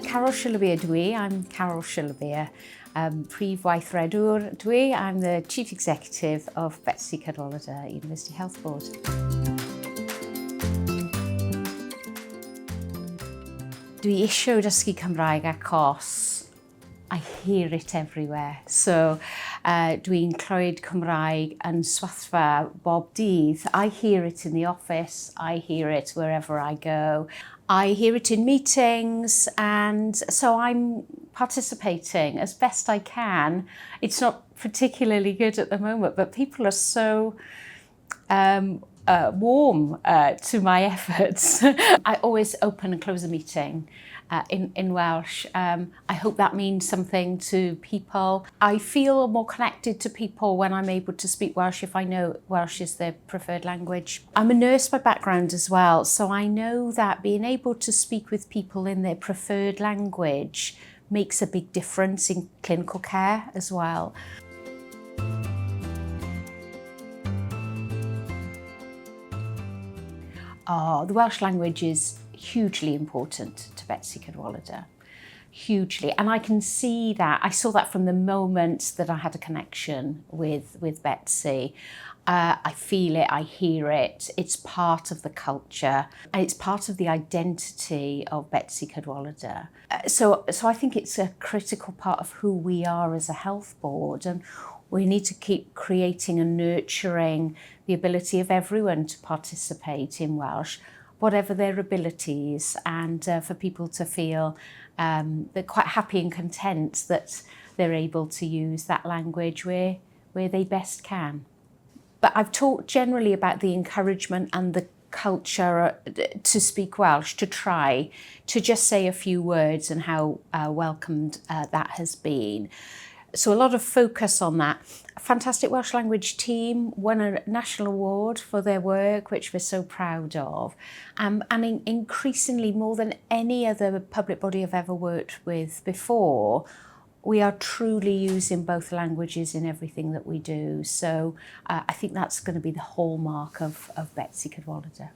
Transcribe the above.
Shillabeer I'm Carol Shillabeer. Prif Weithredwr I'm the Chief Executive of Betsi Cadwaladr University Health Board. Dwi isio dysgu Cymraeg achos I hear it everywhere. So dwi'n clywed Cymraeg yn swathfa bob dydd. I hear it in the office, I hear it wherever I go. I hear it in meetings, and so I'm participating as best I can. It's not particularly good at the moment, but people are so warm to my efforts. I always open and close a meeting in Welsh. I hope that means something to people. I feel more connected to people when I'm able to speak Welsh if I know Welsh is their preferred language. I'm a nurse by background as well, so I know that being able to speak with people in their preferred language makes a big difference in clinical care as well. The Welsh language is hugely important to Betsi Cadwaladr, hugely. And I can see that, I saw that from the moment that I had a connection with Betsi. I feel it, I hear it, it's part of the culture, and it's part of the identity of Betsi Cadwaladr. So I think it's a critical part of who we are as a health board, and we need to keep creating and nurturing the ability of everyone to participate in Welsh, whatever their abilities, and for people to feel they're quite happy and content that they're able to use that language where they best can. But I've talked generally about the encouragement and the culture to speak Welsh, to try to just say a few words, and how welcomed that has been. So a lot of focus on that. A fantastic Welsh language team won a national award for their work, which we're so proud of. And increasingly, more than any other public body I've ever worked with before, we are truly using both languages in everything that we do. So I think that's going to be the hallmark of Betsi Cadwaladr.